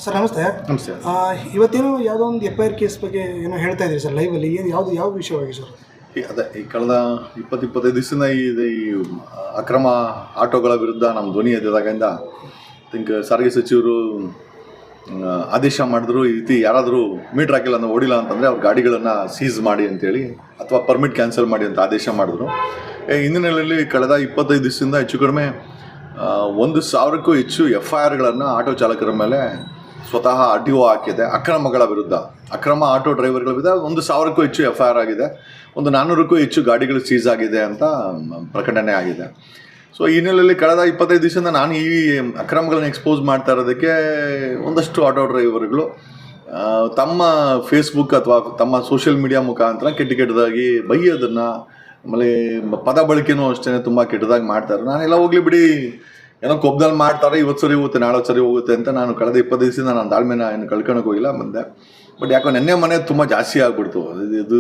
Sir ನಮಸ್ತೆ. ನಮಸ್ತೆ. ಇವತ್ತೇನೋ ಯಾವುದೋ ಒಂದು FIR ಕೇಸ್ ಬಗ್ಗೆ ಏನೋ ಹೇಳ್ತಾ ಇದ್ದೀರಿ ಸರ್ ಲೈವಲ್ಲಿ. ಏನು ಯಾವ ವಿಷಯವಾಗಿ ಸರ್? ಅದೇ ಈ ಕಳೆದ 20-25 ದಿವಸದಿಂದ ಈ ಅಕ್ರಮ ಆಟೋಗಳ ವಿರುದ್ಧ ನಮ್ಮ ಧ್ವನಿ ಎದ್ದಿದಾಗಿಂದ ಸಾರಿಗೆ ಸಚಿವರು ಆದೇಶ ಮಾಡಿದ್ರು, ಈ ರೀತಿ ಯಾರಾದರೂ ಮೀಟ್ರ್ ಹಾಕಿಲ್ಲ ಅಂದ್ರೆ ಓಡಿಲ್ಲ ಅಂತಂದರೆ ಅವ್ರ ಗಾಡಿಗಳನ್ನು ಸೀಸ್ ಮಾಡಿ ಅಂತೇಳಿ ಅಥವಾ ಪರ್ಮಿಟ್ ಕ್ಯಾನ್ಸಲ್ ಮಾಡಿ ಅಂತ ಆದೇಶ ಮಾಡಿದ್ರು. ಹಿನ್ನೆಲೆಯಲ್ಲಿ ಕಳೆದ 25 ದಿವಸದಿಂದ ಹೆಚ್ಚು ಕಡಿಮೆ 1,000ಕ್ಕೂ ಹೆಚ್ಚು FIRಗಳನ್ನು ಆಟೋ ಚಾಲಕರ ಮೇಲೆ ಸ್ವತಃ RTO ಹಾಕಿದೆ. ಅಕ್ರಮಗಳ ವಿರುದ್ಧ, ಅಕ್ರಮ ಆಟೋ ಡ್ರೈವರ್ಗಳ ವಿರುದ್ಧ 1,000ಕ್ಕೂ ಹೆಚ್ಚು FIR ಆಗಿದೆ. 400ಕ್ಕೂ ಹೆಚ್ಚು ಗಾಡಿಗಳು ಸೀಸ್ ಆಗಿದೆ ಅಂತ ಪ್ರಕಟಣೆ ಆಗಿದೆ. ಸೊ ಈ ಹಿನ್ನೆಲೆಯಲ್ಲಿ ಕಳೆದ 25 ದಿವಸದಿಂದ ನಾನು ಈ ಅಕ್ರಮಗಳನ್ನು ಎಕ್ಸ್ಪೋಸ್ ಮಾಡ್ತಾ ಇರೋದಕ್ಕೆ ಒಂದಷ್ಟು ಆಟೋ ಡ್ರೈವರ್ಗಳು ತಮ್ಮ ಫೇಸ್ಬುಕ್ ಅಥವಾ ತಮ್ಮ ಸೋಷಿಯಲ್ ಮೀಡಿಯಾ ಮುಖಾಂತರ ಕೆಟ್ಟದಾಗಿ ಬೈಯೋದನ್ನು, ಆಮೇಲೆ ಪದ ಬಳಕೆನೂ ಅಷ್ಟೇ ತುಂಬ ಕೆಟ್ಟದಾಗಿ ಮಾಡ್ತಾರೆ. ನಾನೆಲ್ಲ ಹೋಗ್ಲಿ ಬಿಡಿ, ಏನೋ ಕೊಬ್ಬದಲ್ಲಿ ಮಾಡ್ತಾರೆ, ಇವತ್ತು ಸರಿ ಹೋಗುತ್ತೆ ನಾಳೆ ಸರಿ ಹೋಗುತ್ತೆ ಅಂತ ನಾನು ಕಳೆದ 20 ದಿವಸದಿಂದ ನಾನು ತಾಳ್ಮೆನ ಏನು ಕಳ್ಕೊಳಕ್ಕೆ ಹೋಗಿಲ್ಲ ಬಂದೆ. ಬಟ್ ಯಾಕೋ ನೆನ್ನೆ ಮನೆ ತುಂಬ ಜಾಸ್ತಿ ಆಗ್ಬಿಡ್ತು. ಇದು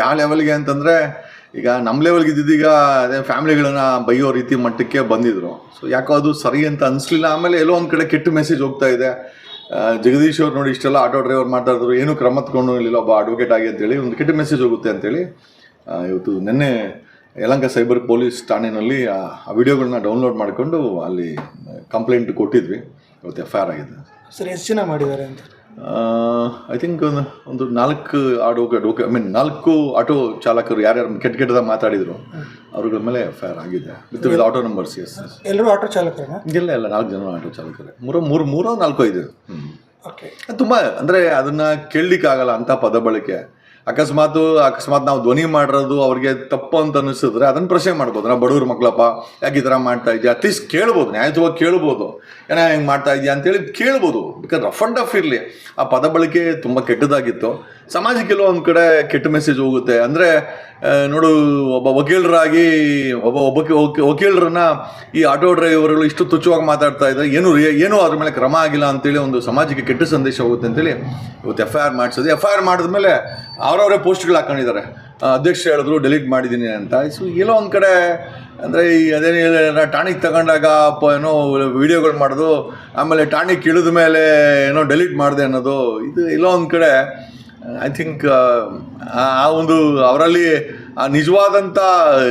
ಯಾವ ಲೆವೆಲ್ಗೆ ಅಂತಂದರೆ, ಈಗ ನಮ್ಮ ಲೆವೆಲ್ಗೆ ಇದ್ದಿದ್ದೀಗ ಅದೇ ಫ್ಯಾಮಿಲಿಗಳನ್ನ ಬೈಯೋ ರೀತಿ ಮಟ್ಟಕ್ಕೆ ಬಂದಿದ್ರು. ಸೊ ಯಾಕೋ ಅದು ಸರಿ ಅಂತ ಅನಿಸ್ಲಿಲ್ಲ. ಆಮೇಲೆ ಎಲ್ಲೋ ಒಂದು ಕಡೆ ಕೆಟ್ಟ ಮೆಸೇಜ್ ಹೋಗ್ತಾ ಇದೆ. ಜಗದೀಶ್ ಅವ್ರು ನೋಡಿ ಇಷ್ಟೆಲ್ಲ ಆಟೋ ಡ್ರೈವರ್ ಮಾಡ್ತಾ ಇದ್ರು, ಏನೂ ಕ್ರಮ ತಗೊಂಡು ಇರಲಿಲ್ಲ ಒಬ್ಬ ಅಡ್ವೊಕೇಟ್ ಆಗಿ ಅಂತೇಳಿ ಒಂದು ಕೆಟ್ಟ ಮೆಸೇಜ್ ಹೋಗುತ್ತೆ ಅಂತೇಳಿ ಇವತ್ತು ನಿನ್ನೆ ಯಲಹಂಕ ಸೈಬರ್ ಪೊಲೀಸ್ ಠಾಣೆಯಲ್ಲಿ ಆ ವಿಡಿಯೋಗಳನ್ನ ಡೌನ್ಲೋಡ್ ಮಾಡಿಕೊಂಡು ಅಲ್ಲಿ ಕಂಪ್ಲೇಂಟ್ ಕೊಟ್ಟಿದ್ವಿ. ಇವತ್ತು FIR ಆಗಿದೆ. ಸರ್ ಎಷ್ಟು ಜನ ಮಾಡಿದ್ದಾರೆ ಅಂತ? ಐ ಥಿಂಕ್ ಒಂದು 4 ಆಟೋ ಚಾಲಕರು ಯಾರ್ಯಾರು ಕೆಟ್ಟದಾಗ ಮಾತಾಡಿದ್ರು ಅವ್ರಗಳ ಮೇಲೆ FIR ಆಗಿದೆ ವಿತ್ ಆಟೋ ನಂಬರ್ಸ್. ಎಸ್, ಎಲ್ಲರೂ ಆಟೋ ಚಾಲಕರನ್ನ? ಇಲ್ಲ 4 ಜನ ಆಟೋ ಚಾಲಕರೇ. 4-5 ಓಕೆ. ತುಂಬ ಅಂದರೆ ಅದನ್ನು ಕೇಳಲಿಕ್ಕಾಗಲ್ಲ ಅಂಥ ಪದ ಬಳಕೆ. ಅಕಸ್ಮಾತ್ ನಾವು ಧ್ವನಿ ಮಾಡಿರೋದು ಅವ್ರಿಗೆ ತಪ್ಪು ಅಂತ ಅನಿಸಿದ್ರೆ ಅದನ್ನು ಪ್ರಶ್ನೆ ಮಾಡ್ಬೋದು. ನಾವು ಬಡವ್ರ ಮಕ್ಕಳಪ್ಪ, ಯಾಕೆ ಈ ಥರ ಮಾಡ್ತಾ ಇದೆಯಾ, ಅಟ್ಲೀಸ್ಟ್ ಕೇಳ್ಬೋದು, ನ್ಯಾಯಯುತವಾಗಿ ಕೇಳ್ಬೋದು, ಏನೋ ಹೆಂಗೆ ಮಾಡ್ತಾ ಇದೆಯಾ ಅಂತೇಳಿ ಕೇಳ್ಬೋದು. ಬಿಕಾಸ್ ರಫ್ ಆ್ಯಂಡ್ ಟಫ್ ಇರಲಿ. ಆ ಪದ ಬಳಕೆ ತುಂಬ ಕೆಟ್ಟದಾಗಿತ್ತು. ಸಮಾಜಕ್ಕೆಲ್ಲೋ ಒಂದು ಕಡೆ ಕೆಟ್ಟ ಮೆಸೇಜ್ ಹೋಗುತ್ತೆ. ಅಂದರೆ ನೋಡು, ಒಬ್ಬ ವಕೀಲರನ್ನ ಈ ಆಟೋ ಡ್ರೈವರ್ಗಳು ಇಷ್ಟು ತುಚ್ಛವಾಗಿ ಮಾತಾಡ್ತಾ ಇದ್ದಾರೆ, ಏನೂ ಅದ್ರ ಮೇಲೆ ಕ್ರಮ ಆಗಿಲ್ಲ ಅಂತೇಳಿ ಒಂದು ಸಮಾಜಕ್ಕೆ ಕೆಟ್ಟ ಸಂದೇಶ ಹೋಗುತ್ತೆ ಅಂತೇಳಿ ಇವತ್ತು FIR ಮಾಡಿಸೋದು. FIR ಮಾಡಿದ್ಮೇಲೆ ಅವರವರೇ ಪೋಸ್ಟ್ಗಳು ಹಾಕೊಂಡಿದ್ದಾರೆ. ಅಧ್ಯಕ್ಷ ಹೇಳಿದ್ರು ಡೆಲೀಟ್ ಮಾಡಿದ್ದೀನಿ ಅಂತ. ಸೊ ಎಲ್ಲೋ ಒಂದು ಕಡೆ ಅಂದರೆ ಅದೇನು ಟಾಣಿಕ್ ತಗೊಂಡಾಗ ಏನೋ ವಿಡಿಯೋಗಳು ಮಾಡೋದು, ಆಮೇಲೆ ಟಾಣಿಕ್ ಇಳಿದ ಮೇಲೆ ಏನೋ ಡೆಲೀಟ್ ಮಾಡಿದೆ ಅನ್ನೋದು, ಇದು ಎಲ್ಲೋ ಒಂದು ಕಡೆ ಐ ಥಿಂಕ್ ಆ ಒಂದು ಅವರಲ್ಲಿ ನಿಜವಾದಂಥ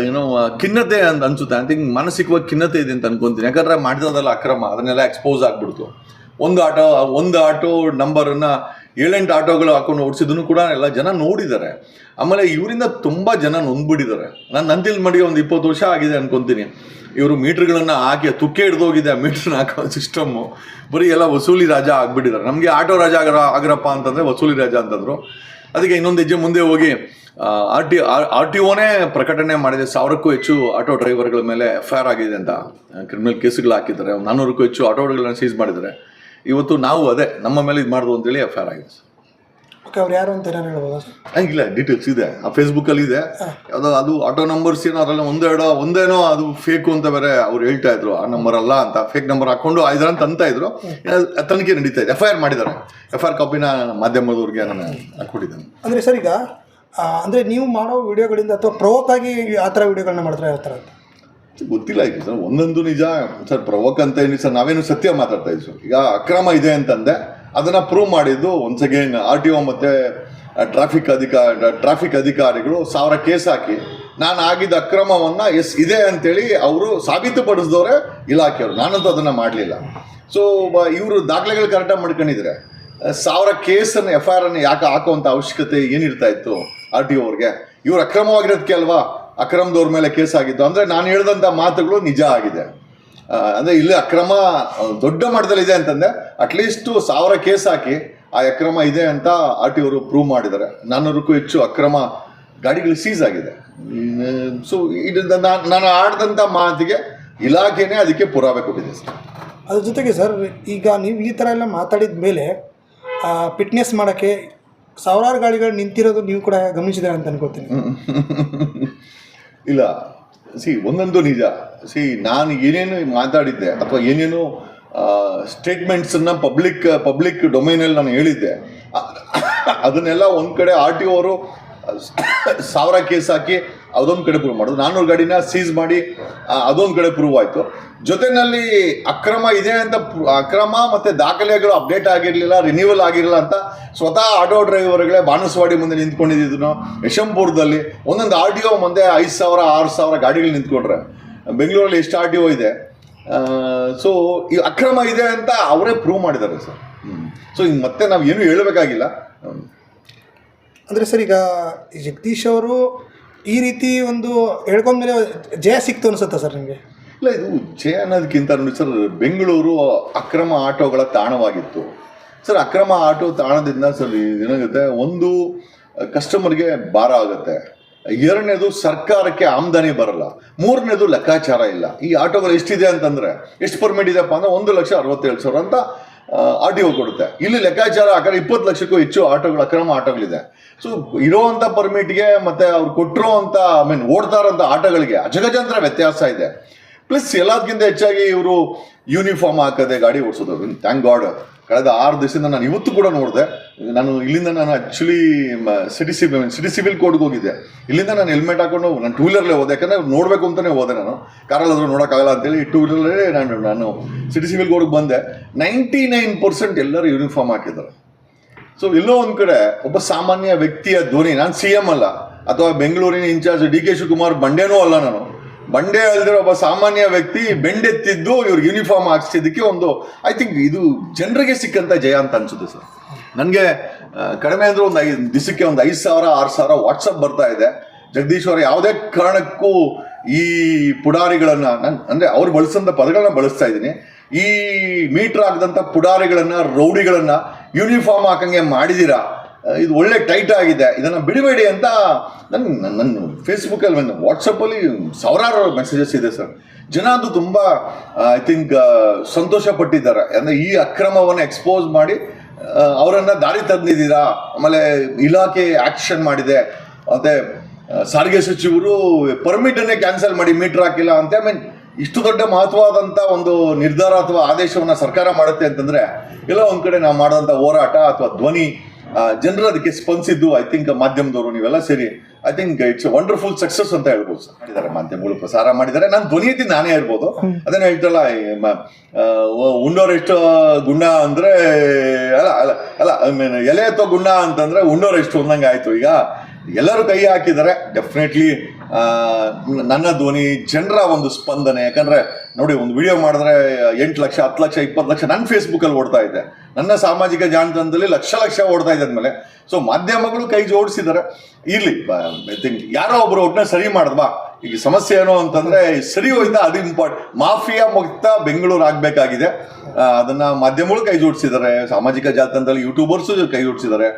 ಏನೋ ಖಿನ್ನತೆ ಅಂತ ಅನಿಸುತ್ತೆ. ಐ ಥಿಂಕ್ ಮಾನಸಿಕವಾಗಿ ಖಿನ್ನತೆ ಇದೆ ಅಂತ ಅನ್ಕೊತೀನಿ. ಯಾಕಂದರೆ ಮಾಡಿರೋದಲ್ಲ ಅಕ್ರಮ, ಅದನ್ನೆಲ್ಲ ಎಕ್ಸ್ಪೋಸ್ ಆಗಿಬಿಡ್ತು. ಒಂದು ಆಟೋ ನಂಬರನ್ನು 7-8 ಆಟೋಗಳು ಹಾಕೊಂಡು ಓಡಿಸಿದನ್ನು ಕೂಡ ಎಲ್ಲ ಜನ ನೋಡಿದ್ದಾರೆ. ಆಮೇಲೆ ಇವರಿಂದ ತುಂಬ ಜನ ನೊಂದ್ಬಿಟ್ಟಿದ್ದಾರೆ. ನನ್ನ ಮಾಡಿ ಒಂದು 20 ವರ್ಷ ಆಗಿದೆ ಅನ್ಕೊತೀನಿ. ಇವರು ಮೀಟ್ರ್ಗಳನ್ನು ಹಾಕಿ ತುಕ್ಕೆ ಹಿಡ್ದೋಗಿದೆ ಆ ಮೀಟ್ರನ್ನ ಹಾಕೋ ಸಿಸ್ಟಮ್ಮು. ಬರೀ ಎಲ್ಲ ವಸೂಲಿ ರಾಜ ಆಗಿಬಿಟ್ಟಿದ್ದಾರೆ. ನಮಗೆ ಆಟೋ ರಾಜ ಆಗ್ರಪ್ಪ ಅಂತಂದರೆ ವಸೂಲಿ ರಾಜ ಅಂತಂದರು. ಅದಕ್ಕೆ ಇನ್ನೊಂದು ಹೆಜ್ಜೆ ಮುಂದೆ ಹೋಗಿ RTOನೇ ಪ್ರಕಟಣೆ ಮಾಡಿದೆ. 1000ಕ್ಕೂ ಹೆಚ್ಚು ಆಟೋ ಡ್ರೈವರ್ಗಳ ಮೇಲೆ FIR ಆಗಿದೆ ಅಂತ ಕ್ರಿಮಿನಲ್ ಕೇಸುಗಳು ಹಾಕಿದ್ದಾರೆ. 400ಕ್ಕೂ ಹೆಚ್ಚು ಆಟೋಗಳನ್ನ ಸೀಸ್ ಮಾಡಿದ್ದಾರೆ. ಇವತ್ತು ನಾವು ಅದೇ ನಮ್ಮ ಮೇಲೆ ಇದು ಮಾಡಿದ್ವು ಅಂತೇಳಿ FIR ಆಗಿದೆ. ಓಕೆ, ಅವ್ರು ಯಾರು ಅಂತ ಏನಾರು ಹೇಳ್ಬೋದಾ ಸರ್? ಇಲ್ಲ, ಡೀಟೇಲ್ಸ್ ಇದೆ ಆ ಫೇಸ್ಬುಕ್ಕಲ್ಲಿ ಇದೆ. ಯಾವುದೋ ಅದು ಆಟೋ ನಂಬರ್ಸ್ ಏನೋ ಅದರಲ್ಲಿ ಒಂದೇನೋ ಅದು ಫೇಕು ಅಂತ ಬೇರೆ ಅವ್ರು ಹೇಳ್ತಾ ಇದ್ರು. ಆ ನಂಬರ್ ಅಲ್ಲ ಅಂತ ಫೇಕ್ ನಂಬರ್ ಹಾಕೊಂಡು ಇದ್ರ ಅಂತ ಇದ್ರು. ತನಿಖೆ ನಡೀತಾ ಇದೆ. FIR ಮಾಡಿದ್ದಾರೆ. FIR ಕಾಪಿನ ಮಾಧ್ಯಮದವ್ರಿಗೆ ನಾನು ಹಾಕ್ಕೊಟ್ಟಿದ್ದೇನೆ. ಅಂದರೆ ಸರ್ ಈಗ ಅಂದರೆ ನೀವು ಮಾಡೋ ವಿಡಿಯೋಗಳಿಂದ ಅಥವಾ ಪ್ರವೋಕ್ ಆಗಿ ಆ ಥರ ವಿಡಿಯೋಗಳನ್ನ ಮಾಡಿದ್ರೆ ಯಾವ ಥರ ಅಂತ ಗೊತ್ತಿಲ್ಲ. ಈಗ ಸರ್ ಒಂದೊಂದು ನಿಜ ಸರ್, ಪ್ರವೋಕ್ ಅಂತ ಏನಿಲ್ಲ ಸರ್, ನಾವೇನು ಸತ್ಯ ಮಾತಾಡ್ತಾ ಇದ್ವಿ ಸರ್. ಈಗ ಅಕ್ರಮ ಇದೆ ಅಂತಂದೆ, ಅದನ್ನು ಪ್ರೂವ್ ಮಾಡಿದ್ದು ಒನ್ಸ್ ಅಗೇನ್ RTO ಮತ್ತು ಟ್ರಾಫಿಕ್ ಅಧಿಕಾರಿಗಳು 1000 ಕೇಸ್ ಹಾಕಿ ನಾನು ಆಗಿದ್ದ ಅಕ್ರಮವನ್ನು ಇದೆ ಅಂತೇಳಿ ಅವರು ಸಾಬೀತುಪಡಿಸಿದವರೇ ಇಲಾಖೆಯವರು. ನಾನಂತೂ ಅದನ್ನು ಮಾಡಲಿಲ್ಲ. ಸೊ ಇವರು ದಾಖಲೆಗಳು ಕರೆಕ್ಟಾಗಿ ಮಾಡ್ಕೊಂಡಿದ್ರೆ 1000 ಕೇಸನ್ನು FIR ಯಾಕೆ ಹಾಕುವಂಥ ಅವಶ್ಯಕತೆ ಏನಿರ್ತಾ ಇತ್ತು RTO ಅವ್ರಿಗೆ? ಇವ್ರು ಅಕ್ರಮವಾಗಿರೋದಕ್ಕೆ ಅಲ್ವಾ ಅಕ್ರಮದವ್ರ ಮೇಲೆ ಕೇಸ್ ಆಗಿದ್ದು. ಅಂದರೆ ನಾನು ಹೇಳಿದಂಥ ಮಾತುಗಳು ನಿಜ ಆಗಿದೆ. ಅಂದರೆ ಇಲ್ಲಿ ಅಕ್ರಮ ದೊಡ್ಡ ಮಟ್ಟದಲ್ಲಿದೆ ಅಂತಂದರೆ ಅಟ್ಲೀಸ್ಟು 1000 ಕೇಸ್ ಹಾಕಿ ಆ ಅಕ್ರಮ ಇದೆ ಅಂತ RTO ಅವರು ಪ್ರೂವ್ ಮಾಡಿದ್ದಾರೆ. 400ಕ್ಕೂ ಹೆಚ್ಚು ಅಕ್ರಮ ಗಾಡಿಗಳು ಸೀಸ್ ಆಗಿದೆ. ಸೊ ಇದು ನಾನು ಆಡಿದಂಥ ಮಾತಿಗೆ ಇಲಾಖೆನೇ ಅದಕ್ಕೆ ಪುರಾವೆ ಕೊಟ್ಟಿದೆ ಸರ್. ಅದ್ರ ಜೊತೆಗೆ ಸರ್, ಈಗ ನೀವು ಈ ಥರ ಎಲ್ಲ ಮಾತಾಡಿದ ಮೇಲೆ ಫಿಟ್ನೆಸ್ ಮಾಡೋಕ್ಕೆ 1000 ಗಾಡಿಗಳು ನಿಂತಿರೋದು ನೀವು ಕೂಡ ಗಮನಿಸಿದ್ರೆ ಅಂತ ಅನ್ಕೋತೀನಿ. ಇಲ್ಲ, ಒಂದೊಂದು ನಿಜ. ನಾನು ಏನೇನು ಮಾತಾಡಿದ್ದೆ ಅಥವಾ ಏನೇನು ಸ್ಟೇಟ್ಮೆಂಟ್ಸನ್ನು ಪಬ್ಲಿಕ್ ಡೊಮೈನಲ್ಲಿ ನಾನು ಹೇಳಿದ್ದೆ, ಅದನ್ನೆಲ್ಲ ಒಂದು ಕಡೆ RTO ಅವರು 1000 ಕೇಸ್ ಹಾಕಿ ಅದೊಂದು ಕಡೆ ಪ್ರೂವ್ ಮಾಡೋದು, 400 ಗಾಡಿನ ಸೀಸ್ ಮಾಡಿ ಅದೊಂದು ಕಡೆ ಪ್ರೂವ್ ಆಯಿತು. ಜೊತೆಯಲ್ಲಿ ಅಕ್ರಮ ಇದೆ ಅಂತ ಅಕ್ರಮ ಮತ್ತು ದಾಖಲೆಗಳು ಅಪ್ಡೇಟ್ ಆಗಿರಲಿಲ್ಲ, ರಿನ್ಯೂವಲ್ ಆಗಿರಲಿಲ್ಲ ಅಂತ ಸ್ವತಃ ಆಟೋ ಡ್ರೈವರ್ಗಳೇ ಬಾಣಸವಾಡಿ ಮುಂದೆ ನಿಂತ್ಕೊಂಡಿದ್ದು. ಯಶವಂತಪುರದಲ್ಲಿ ಒಂದೊಂದು RTO ಮುಂದೆ 5,000 6,000 ಗಾಡಿಗಳು ನಿಂತ್ಕೊಂಡ್ರೆ, ಬೆಂಗಳೂರಲ್ಲಿ ಎಷ್ಟು RTO ಇದೆ. ಸೊ ಈ ಅಕ್ರಮ ಇದೆ ಅಂತ ಅವರೇ ಪ್ರೂವ್ ಮಾಡಿದ್ದಾರೆ ಸರ್. ಸೊ ಈಗ ಮತ್ತೆ ನಾವು ಏನು ಹೇಳಬೇಕಾಗಿಲ್ಲ. ಅಂದರೆ ಸರ್, ಈಗ ಜಗದೀಶ್ ಅವರು ಈ ರೀತಿ ಒಂದು ಹೇಳ್ಕೊಂಡ್ಮೇಲೆ ಜಯ ಸಿಕ್ತು ಅನಿಸುತ್ತಾ ಸರ್ ನಿಮಗೆ? ಇಲ್ಲ, ಇದು ಜಯ ಅನ್ನೋದಕ್ಕಿಂತ ನೋಡಿ ಸರ್, ಬೆಂಗಳೂರು ಅಕ್ರಮ ಆಟೋಗಳ ತಾಣವಾಗಿತ್ತು ಸರ್. ಅಕ್ರಮ ಆಟೋ ತಾಣದಿಂದ ಸರ್ ಏನಾಗುತ್ತೆ, ಒಂದು ಕಸ್ಟಮರ್ಗೆ ಭಾರ ಆಗುತ್ತೆ, ಎರಡನೇದು ಸರ್ಕಾರಕ್ಕೆ ಆಮದಾನಿ ಬರಲ್ಲ, ಮೂರನೇದು ಲೆಕ್ಕಾಚಾರ ಇಲ್ಲ. ಈ ಆಟೋಗಳು ಎಷ್ಟಿದೆ ಅಂತಂದರೆ, ಎಷ್ಟು ಪರ್ಮಿಟ್ ಇದೆಯಪ್ಪ ಅಂದರೆ 1,67,000 ಅಂತ RTO ಕೊಡುತ್ತೆ. ಇಲ್ಲಿ ಲೆಕ್ಕಾಚಾರ ಹಾಕಿದ್ರೆ 20 ಲಕ್ಷಕ್ಕೂ ಹೆಚ್ಚು ಆಟೋಗಳು, ಅಕ್ರಮ ಆಟೋಗಳಿದೆ. ಸೊ ಇರೋವಂಥ ಪರ್ಮಿಟ್ಗೆ ಮತ್ತು ಅವ್ರು ಕೊಟ್ಟಿರೋ ಅಂಥ ಓಡ್ತಾ ಇರೋಂಥ ಆಟೋಗಳಿಗೆ ಅಜಗಜಾಂತರ ವ್ಯತ್ಯಾಸ ಇದೆ. ಪ್ಲಸ್ ಎಲ್ಲದಕ್ಕಿಂತ ಹೆಚ್ಚಾಗಿ ಇವರು ಯೂನಿಫಾರ್ಮ್ ಹಾಕದೆ ಗಾಡಿ ಓಡಿಸೋದು. ಥ್ಯಾಂಕ್ ಗಾಡ್ ಕಳೆದ 6 ದಿವಸದಿಂದ ನಾನು ಇವತ್ತು ಕೂಡ ನೋಡಿದೆ. ನಾನು ಇಲ್ಲಿಂದ ಆ್ಯಕ್ಚುಲಿ ಸಿಟಿ ಸಿವಿಲ್ ಕೋರ್ಟ್ಗೆ ಹೋಗಿದ್ದೆ. ಇಲ್ಲಿಂದ ನಾನು ಹೆಲ್ಮೆಟ್ ಹಾಕೊಂಡು ನಾನು 2 ವೀಲರ್ಲೇ ಹೋದೆ, ಯಾಕಂದರೆ ನೋಡಬೇಕು ಅಂತಲೇ ಹೋದೆ. ನಾನು ಕಾರಲ್ಲಾದರೂ ನೋಡೋಕ್ಕಾಗಲ್ಲ ಅಂತೇಳಿ 2 ವೀಲರ್ಲೇ ನಾನು ಸಿಟಿ ಸಿವಿಲ್ ಕೋರ್ಟ್ಗೆ ಬಂದೆ. 99% ಎಲ್ಲರೂ ಯೂನಿಫಾರ್ಮ್ ಹಾಕಿದ್ದಾರೆ. ಸೊ ಎಲ್ಲೋ ಒಂದು ಕಡೆ ಒಬ್ಬ ಸಾಮಾನ್ಯ ವ್ಯಕ್ತಿಯ ಧ್ವನಿ, ನಾನು CM ಅಲ್ಲ, ಅಥವಾ ಬೆಂಗಳೂರಿನ ಇನ್ಚಾರ್ಜ್ DK ಶಿವಕುಮಾರ್ ಬಂಡೇನೂ ಅಲ್ಲ, ನಾನು ಬಂಡೆ ಅಲ್ದಿರೋ ಒಬ್ಬ ಸಾಮಾನ್ಯ ವ್ಯಕ್ತಿ ಬೆಂಡೆತ್ತಿದ್ದು ಇವ್ರಿಗೆ ಯೂನಿಫಾರ್ಮ್ ಹಾಕ್ಸಿದ್ದಕ್ಕೆ ಒಂದು ಐ ಥಿಂಕ್ ಇದು ಜನರಿಗೆ ಸಿಕ್ಕಂಥ ಜಯ ಅಂತ ಅನ್ಸುತ್ತೆ ಸರ್. ನನಗೆ ಕಡಿಮೆ ಅಂದರೆ ಒಂದು 5 ದಿವಸಕ್ಕೆ ಒಂದು 5,000 6,000 ವಾಟ್ಸಪ್ ಬರ್ತಾ ಇದೆ. ಜಗದೀಶ್ ಅವರ ಯಾವುದೇ ಕಾರಣಕ್ಕೂ ಈ ಪುಡಾರಿಗಳನ್ನು, ನಾನು ಅಂದರೆ ಅವ್ರು ಬಳಸೋಂಥ ಪದಗಳನ್ನ ಬಳಸ್ತಾ ಇದ್ದೀನಿ, ಈ ಮೀಟ್ರ್ ಆಗದಂಥ ಪುಡಾರಿಗಳನ್ನು, ರೌಡಿಗಳನ್ನು ಯೂನಿಫಾರ್ಮ್ ಹಾಕಂಗೆ ಮಾಡಿದ್ದೀರಾ, ಇದು ಒಳ್ಳೆ ಟೈಟ್ ಆಗಿದೆ, ಇದನ್ನು ಬಿಡಬೇಡಿ ಅಂತ ನನ್ನ ಫೇಸ್ಬುಕ್ಕಲ್ಲಿ ವಾಟ್ಸಪ್ಪಲ್ಲಿ ಸಾವಿರಾರು ಮೆಸೇಜಸ್ ಇದೆ ಸರ್. ಜನ ಅದು ತುಂಬ ಐ ಥಿಂಕ್ ಸಂತೋಷ ಪಟ್ಟಿದ್ದಾರೆ. ಅಂದರೆ ಈ ಅಕ್ರಮವನ್ನು ಎಕ್ಸ್ಪೋಸ್ ಮಾಡಿ ಅವರನ್ನು ದಾರಿ ತಂದಿದ್ದೀರಾ, ಆಮೇಲೆ ಇಲಾಖೆ ಆ್ಯಕ್ಷನ್ ಮಾಡಿದೆ, ಮತ್ತು ಸಾರಿಗೆ ಸಚಿವರು ಪರ್ಮಿಟನ್ನೇ ಕ್ಯಾನ್ಸಲ್ ಮಾಡಿ ಮೀಟ್ರ್ ಹಾಕಿಲ್ಲ ಅಂತ. ಇಷ್ಟು ದೊಡ್ಡ ಮಹತ್ವವಾದಂಥ ಒಂದು ನಿರ್ಧಾರ ಅಥವಾ ಆದೇಶವನ್ನು ಸರ್ಕಾರ ಮಾಡುತ್ತೆ ಅಂತಂದರೆ, ಎಲ್ಲ ಒಂದು ಕಡೆ ನಾವು ಮಾಡೋಂಥ ಹೋರಾಟ ಅಥವಾ ಧ್ವನಿ ಜನರು ಅದಕ್ಕೆ ಸ್ಪಂದಿಸಿದ್ದು ಐ ಥಿಂಕ್ ಮಾಧ್ಯಮದವರು ನೀವೆಲ್ಲ ಸೇರಿ I think it's wonderful success ಅಂತ ಹೇಳ್ಬೋದು ಸರ್. ಮಾಡಿದ್ದಾರೆ, ಮಾಧ್ಯಮಗಳು ಪ್ರಸಾರ ಮಾಡಿದ್ದಾರೆ. ನಾನು ಧ್ವನಿ ಎತ್ತಿ ನಾನೇ ಇರ್ಬೋದು. ಅದನ್ನ ಹೇಳ್ತಲ್ಲ, ಉಂಡೋರೆಷ್ಟು ಗುಂಡ ಅಂದರೆ ಅಲ್ಲ ಅಲ್ಲ ಅಲ್ಲ ಎಲೆ ಅಥವಾ ಗುಂಡ ಅಂತಂದರೆ ಉಂಡೋರೆಷ್ಟು ಅಂದಂಗೆ ಆಯಿತು. ಈಗ ಎಲ್ಲರೂ ಕೈ ಹಾಕಿದ್ದಾರೆ. ಡೆಫಿನೆಟ್ಲಿ ನನ್ನ ಧ್ವನಿ, ಜನರ ಒಂದು ಸ್ಪಂದನೆ. ಯಾಕಂದರೆ ನೋಡಿ, ಒಂದು ವಿಡಿಯೋ ಮಾಡಿದ್ರೆ 8 ಲಕ್ಷ 10 ಲಕ್ಷ 20 ಲಕ್ಷ ನನ್ನ ಫೇಸ್ಬುಕ್ಕಲ್ಲಿ ಓಡ್ತಾ ಇದೆ, ನನ್ನ ಸಾಮಾಜಿಕ ಜಾಲತಾಣದಲ್ಲಿ ಲಕ್ಷ ಓಡ್ತಾ ಇದೆ ಅಂದಮೇಲೆ ಸೊ ಮಾಧ್ಯಮಗಳು ಕೈ ಜೋಡಿಸಿದ್ದಾರೆ. ಇರಲಿ, ಐ ಥಿಂಕ್ ಯಾರೋ ಒಬ್ಬರು ಒಟ್ಟಿನ ಸರಿ ಮಾಡಿದ್ವಾ. ಈಗ ಸಮಸ್ಯೆ ಏನು ಅಂತಂದರೆ ಸರಿ ಹೋಯ್ತಾ, ಅದು ಇಂಪಾರ್ಟೆಂಟ್. ಮಾಫಿಯಾ ಮುಕ್ತ ಬೆಂಗಳೂರು ಆಗಬೇಕಾಗಿದೆ. ಅದನ್ನು ಮಾಧ್ಯಮಗಳು ಕೈ ಜೋಡಿಸಿದ್ದಾರೆ, ಸಾಮಾಜಿಕ ಜಾಲತಾಣದಲ್ಲಿ ಯೂಟ್ಯೂಬರ್ಸು ಕೈ ಜೋಡಿಸಿದ್ದಾರೆ,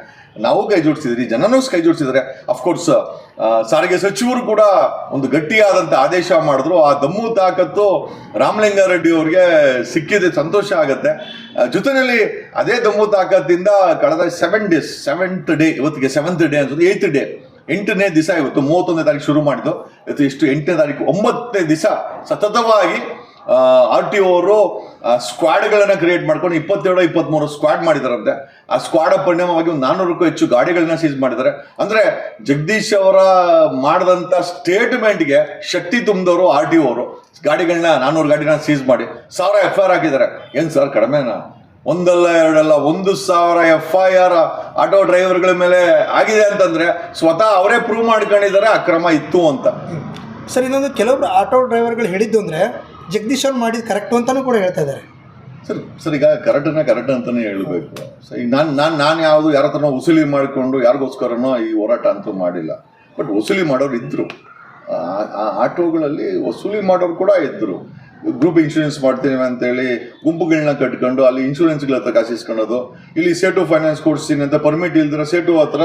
ನಾವು ಕೈ ಜೋಡಿಸಿದ್ರಿ, ಜನನೂ ಕೈ ಜೋಡಿಸಿದ್ದಾರೆ. ಅಫ್ಕೋರ್ಸ್ ಸಾರಿಗೆ ಸಚಿವರು ಕೂಡ ಒಂದು ಗಟ್ಟಿಯಾದಂಥ ಆದೇಶ ಮಾಡಿದ್ರು. ಆ ದಮ್ಮು ತಾಕತ್ತು ರಾಮಲಿಂಗಾರೆಡ್ಡಿ ಅವ್ರಿಗೆ ಸಿಕ್ಕಿದೆ, ಸಂತೋಷ ಆಗುತ್ತೆ. ಜೊತೆಯಲ್ಲಿ ಅದೇ ದಮ್ಮು ತಾಕತ್ತಿಂದ ಕಳೆದ 7th ಡೇ, ಇವತ್ತಿಗೆ 7th ಡೇ ಅನ್ಸುತ್ತೆ, 8th ಡೇ, 8ನೇ ದಿವಸ ಇವತ್ತು. 31ನೇ ತಾರೀಕು ಶುರು ಮಾಡಿದ್ದು, ಇವತ್ತು ಎಷ್ಟು 8ನೇ ತಾರೀಕು, 9ನೇ ದಿವಸ ಸತತವಾಗಿ RTO ಅವರು ಸ್ಕ್ವಾಡ್ಗಳನ್ನು ಕ್ರಿಯೇಟ್ ಮಾಡ್ಕೊಂಡು 22-23 ಸ್ಕ್ವಾಡ್ ಮಾಡಿದಾರಂತೆ. ಆ ಸ್ಕ್ವಾಡ್ ಪರಿಣಾಮವಾಗಿ ಒಂದು 400ಕ್ಕೂ ಹೆಚ್ಚು ಗಾಡಿಗಳನ್ನ ಸೀಸ್ ಮಾಡಿದ್ದಾರೆ. ಅಂದರೆ ಜಗದೀಶ್ ಅವರ ಮಾಡಿದಂಥ ಸ್ಟೇಟ್ಮೆಂಟ್ಗೆ ಶಕ್ತಿ ತುಂಬಿದವರು RTO ಅವರು. ಗಾಡಿಗಳನ್ನ 400 ಗಾಡಿನ ಸೀಸ್ ಮಾಡಿ 1000 FIR ಹಾಕಿದ್ದಾರೆ. ಏನು ಸರ್ ಕಡಿಮೆನಾ? ಒಂದಲ್ಲ ಎರಡಲ್ಲ 1,000 FIR ಆಟೋ ಡ್ರೈವರ್ಗಳ ಮೇಲೆ ಆಗಿದೆ ಅಂತಂದರೆ ಸ್ವತಃ ಅವರೇ ಪ್ರೂವ್ ಮಾಡ್ಕೊಂಡಿದ್ದಾರೆ ಅಕ್ರಮ ಇತ್ತು ಅಂತ. ಸರ್, ಇನ್ನೊಂದು ಕೆಲವೊಬ್ರು ಆಟೋ ಡ್ರೈವರ್ಗಳು ಹೇಳಿದ್ದು ಅಂದರೆ ಜಗದೀಶ್ ಅವ್ರು ಮಾಡಿದ್ದು ಕರೆಕ್ಟು ಅಂತಲೂ ಕೂಡ ಹೇಳ್ತಾ ಇದ್ದಾರೆ ಸರ್. ಈಗ ಕರೆಕ್ಟ್ ಅಂತಲೇ ಹೇಳಬೇಕು. ಸೊ ಈಗ ನಾನು ಯಾವುದು ಯಾರ ಹತ್ರನೋ ವಸೂಲಿ ಮಾಡಿಕೊಂಡು ಯಾರಿಗೋಸ್ಕರನೋ ಈ ಹೋರಾಟ ಅಂತೂ ಮಾಡಿಲ್ಲ. ಬಟ್ ವಸೂಲಿ ಮಾಡೋರು ಇದ್ದರು, ಆ ಆಟೋಗಳಲ್ಲಿ ವಸೂಲಿ ಮಾಡೋರು ಕೂಡ ಇದ್ದರು. ಗ್ರೂಪ್ ಇನ್ಶೂರೆನ್ಸ್ ಮಾಡ್ತೀನಿ ಅಂತೇಳಿ ಗುಂಪುಗಳನ್ನ ಕಟ್ಕೊಂಡು ಅಲ್ಲಿ ಇನ್ಶೂರೆನ್ಸ್ಗಳ ಹತ್ರ ಕಾಸಿಸ್ಕೊಳ್ಳೋದು. ಇಲ್ಲಿ ಸೇಟು ಫೈನಾನ್ಸ್ ಕೊಡ್ತೀನಿ ಅಂತ ಪರ್ಮಿಟ್ ಇಲ್ದಿರೋ ಸೇಟು ಹತ್ರ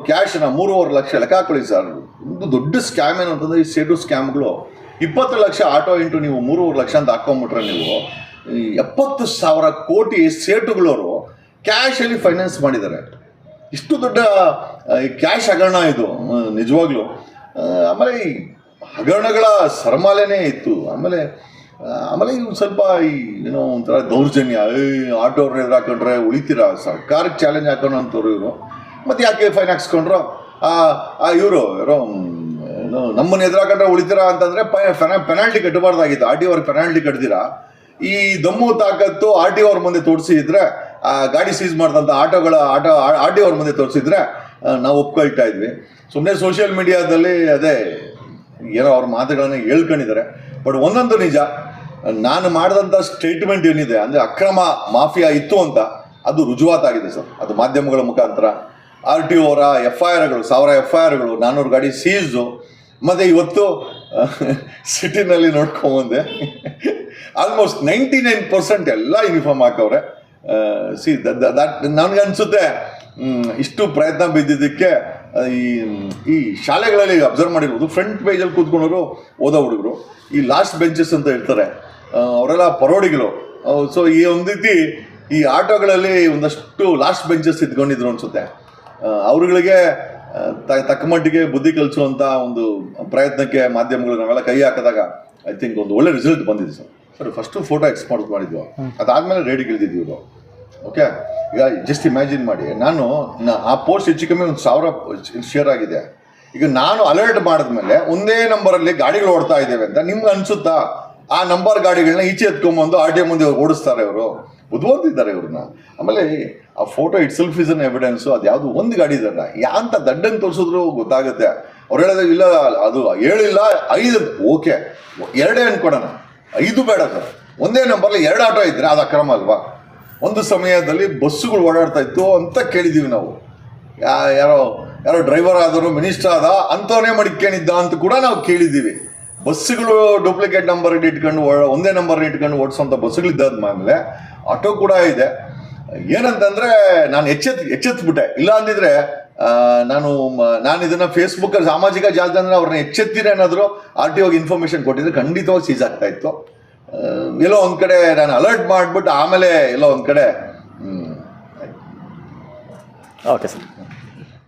ಕ್ಯಾಶನ್ನ 3.5 ಲಕ್ಷ ಲೆಕ್ಕ ಹಾಕೊಳ್ಳಿ ಸರ್. ಒಂದು ದೊಡ್ಡ ಸ್ಕ್ಯಾಮ್ ಏನು ಅಂತಂದರೆ ಈ ಸೇಟು ಸ್ಕ್ಯಾಮ್ಗಳು. 20 ಲಕ್ಷ ಆಟೋ ಇಂಟು ನೀವು 3.5 ಲಕ್ಷ ಅಂತ ಹಾಕೊಂಬಿಟ್ರೆ ನೀವು 70,000 ಕೋಟಿ ಸೇಟುಗಳವರು ಕ್ಯಾಶಲ್ಲಿ ಫೈನಾನ್ಸ್ ಮಾಡಿದ್ದಾರೆ. ಇಷ್ಟು ದೊಡ್ಡ ಕ್ಯಾಶ್ ಹಗರಣ ಇದು ನಿಜವಾಗ್ಲೂ. ಆಮೇಲೆ ಈ ಹಗರಣಗಳ ಸರಮಾಲೆನೇ ಇತ್ತು. ಆಮೇಲೆ ಇವು ಸ್ವಲ್ಪ ಏನೋ ಒಂಥರ ದೌರ್ಜನ್ಯ, ಆಟೋ ಡ್ರೈವರ್ ಹಾಕೊಂಡ್ರೆ ಉಳಿತೀರಾ, ಸರ್ಕಾರಕ್ಕೆ ಚಾಲೆಂಜ್ ಹಾಕೋಣ ಅಂತವ್ರು ಇವರು. ಮತ್ತು ಯಾಕೆ ಫೈನ್ ಹಾಕ್ಸ್ಕೊಂಡ್ರು? ಇವರು ಯಾರೋ ನಮ್ಮನ್ನು ಎದುರಾಕೊಂಡ್ರೆ ಉಳಿತೀರಾ ಅಂತಂದರೆ ಪೆನಾಲ್ಟಿ ಕಟ್ಟಬಾರ್ದಾಗಿತ್ತು. ಆರ್ ಟಿ ಅವ್ರಿಗೆ ಪೆನಾಲ್ಟಿ ಕಟ್ತೀರಾ. ಈ ದಮ್ಮು ತಾಕತ್ತು ಆರ್ ಟಿ ಅವ್ರ ಮುಂದೆ ತೋರಿಸಿದ್ರೆ, ಗಾಡಿ ಸೀಸ್ ಮಾಡಿದಂಥ ಆರ್ ಟಿ ಅವ್ರ ಮುಂದೆ ತೋರಿಸಿದ್ರೆ ನಾವು ಒಪ್ಕೊಳ್ತಾ ಇದ್ವಿ. ಸುಮ್ಮನೆ ಸೋಷಿಯಲ್ ಮೀಡಿಯಾದಲ್ಲಿ ಅದೇ ಏನೋ ಅವ್ರ ಮಾತುಗಳನ್ನ ಹೇಳ್ಕೊಂಡಿದ್ದಾರೆ. ಬಟ್ ಒಂದೊಂದು ನಿಜ, ನಾನು ಮಾಡಿದಂಥ ಸ್ಟೇಟ್ಮೆಂಟ್ ಏನಿದೆ ಅಂದರೆ ಅಕ್ರಮ ಮಾಫಿಯಾ ಇತ್ತು ಅಂತ, ಅದು ರುಜುವಾತಾಗಿದೆ ಸರ್. ಅದು ಮಾಧ್ಯಮಗಳ ಮುಖಾಂತರ ಆರ್ ಟಿ ಅವರ FIRಗಳು 1000 FIRಗಳು, 400 ಗಾಡಿ ಸೀಸು. ಮತ್ತು ಇವತ್ತು ಸಿಟಿನಲ್ಲಿ ನೋಡ್ಕೊಂಬಂದೆ, ಆಲ್ಮೋಸ್ಟ್ 99% ಎಲ್ಲ ಯೂನಿಫಾರ್ಮ್ ಹಾಕವ್ರೆ. ನನಗೆ ಅನಿಸುತ್ತೆ ಇಷ್ಟು ಪ್ರಯತ್ನ ಬಿದ್ದಿದ್ದಕ್ಕೆ ಈ ಶಾಲೆಗಳಲ್ಲಿ ಅಬ್ಸರ್ವ್ ಮಾಡಿರ್ಬೋದು, ಫ್ರಂಟ್ ಪೇಜಲ್ಲಿ ಕೂತ್ಕೊಂಡವರು ಓದೋ ಹುಡುಗರು, ಈ ಲಾಸ್ಟ್ ಬೆಂಚಸ್ ಅಂತ ಇರ್ತಾರೆ, ಅವರೆಲ್ಲ ಪರೋಡಿಗಳು. ಸೊ ಈ ಒಂದು ರೀತಿ ಈ ಆಟೋಗಳಲ್ಲಿ ಒಂದಷ್ಟು ಲಾಸ್ಟ್ ಬೆಂಚಸ್ ಇದ್ಕೊಂಡಿದ್ರು ಅನಿಸುತ್ತೆ. ಅವ್ರುಗಳಿಗೆ ತಕ್ಕ ಮಟ್ಟಿಗೆ ಬುದ್ಧಿ ಕಲಿಸುವಂಥ ಒಂದು ಪ್ರಯತ್ನಕ್ಕೆ ಮಾಧ್ಯಮಗಳು ನಾವೆಲ್ಲ ಕೈ ಹಾಕಿದಾಗ ಐ ಥಿಂಕ್ ಒಂದು ಒಳ್ಳೆ ರಿಸಲ್ಟ್ ಬಂದಿದೆ ಸರ್. ಫಸ್ಟು ಫೋಟೋ ಎಕ್ಸ್ಪೋರ್ಟ್ ಮಾಡಿದ್ವು, ಅದಾದಮೇಲೆ ರೇಡಿಗೆ ಇಳಿದಿದ್ವಿ ಇವರು. ಓಕೆ, ಈಗ ಜಸ್ಟ್ ಇಮ್ಯಾಜಿನ್ ಮಾಡಿ, ನಾನು ಆ ಪೋಸ್ಟ್ ಹೆಚ್ಚು ಕಮ್ಮಿ 1000 ಶೇರ್ ಆಗಿದೆ. ಈಗ ನಾನು ಅಲರ್ಟ್ ಮಾಡಿದ್ಮೇಲೆ ಒಂದೇ ನಂಬರಲ್ಲಿ ಗಾಡಿಗಳು ಓಡ್ತಾ ಇದ್ದೇವೆ ಅಂತ ನಿಮ್ಗೆ ಅನಿಸುತ್ತಾ? ಆ ನಂಬರ್ ಗಾಡಿಗಳನ್ನ ಈಚೆ ಎತ್ಕೊಂಬಂದು ಆರ್ ಟಿ ಎ ಮುಂದೆ ಓಡಿಸ್ತಾರೆ ಅವರು, ಬುದ್ಧಿವಂತಿದ್ದಾರೆ ಇವ್ರನ್ನ. ಆಮೇಲೆ ಆ photo it self is an evidence. ಅದು ಯಾವುದು ಒಂದು ಗಾಡಿ ಇದಲ್ಲ, ಯಾಂತ ದಡ್ಡನ್ನು ತೋರಿಸಿದ್ರು ಗೊತ್ತಾಗುತ್ತೆ. ಅವ್ರು ಹೇಳೋದು ಇಲ್ಲ, ಅದು 7 ಇಲ್ಲ 5, ಓಕೆ 2 ಅನ್ಕೊಡೋಣ, 5 ಬೇಡ ಸರ್. ಒಂದೇ ನಂಬರ್ಲಿ 2 ಆಟೋ ಇದ್ದರೆ ಅದು ಅಕ್ರಮ ಅಲ್ವಾ? ಒಂದು ಸಮಯದಲ್ಲಿ ಬಸ್ಸುಗಳು ಓಡಾಡ್ತಾ ಇತ್ತು ಅಂತ ಕೇಳಿದ್ದೀವಿ ನಾವು. ಯಾರೋ ಡ್ರೈವರ್ ಆದರೂ ಮಿನಿಸ್ಟರ್ ಆದ ಅಂಥವನೇ ಮಡಿಕೊಂಡಿದ್ದ ಅಂತ ಕೂಡ ನಾವು ಕೇಳಿದ್ದೀವಿ. ಬಸ್ಸುಗಳು ಡೂಪ್ಲಿಕೇಟ್ ನಂಬರ್ ಇಟ್ಕೊಂಡು ಒಂದೇ ನಂಬರ್ ಇಟ್ಕೊಂಡು ಓಡಿಸೋಂಥ ಬಸ್ಸುಗಳಿದ್ದಾದ್ಮೇಲೆ ಆಟೋ ಕೂಡ ಇದೆ. ಏನಂತಂದರೆ ನಾನು ಎಚ್ಚೆತ್ಬಿಟ್ಟೆ. ಇಲ್ಲ ಅಂದಿದ್ರೆ ನಾನು ಇದನ್ನು ಫೇಸ್ಬುಕ್ಕಲ್ಲಿ ಸಾಮಾಜಿಕ ಜಾಲತಾಣದಲ್ಲಿ ಅವ್ರನ್ನ ಎಚ್ಚೆತ್ತಿರ ಏನಾದರೂ ಆರ್ ಟಿ ಒಗೆ ಇನ್ಫಾರ್ಮೇಷನ್ ಕೊಟ್ಟಿದ್ರೆ ಖಂಡಿತವಾಗಿ ಸೀಸ್ ಆಗ್ತಾ ಇತ್ತು. ಎಲ್ಲೋ ಒಂದು ಕಡೆ ನಾನು ಅಲರ್ಟ್ ಮಾಡಿಬಿಟ್ಟು ಆಮೇಲೆ ಎಲ್ಲೋ ಒಂದು ಕಡೆ ಓಕೆ ಸರ್.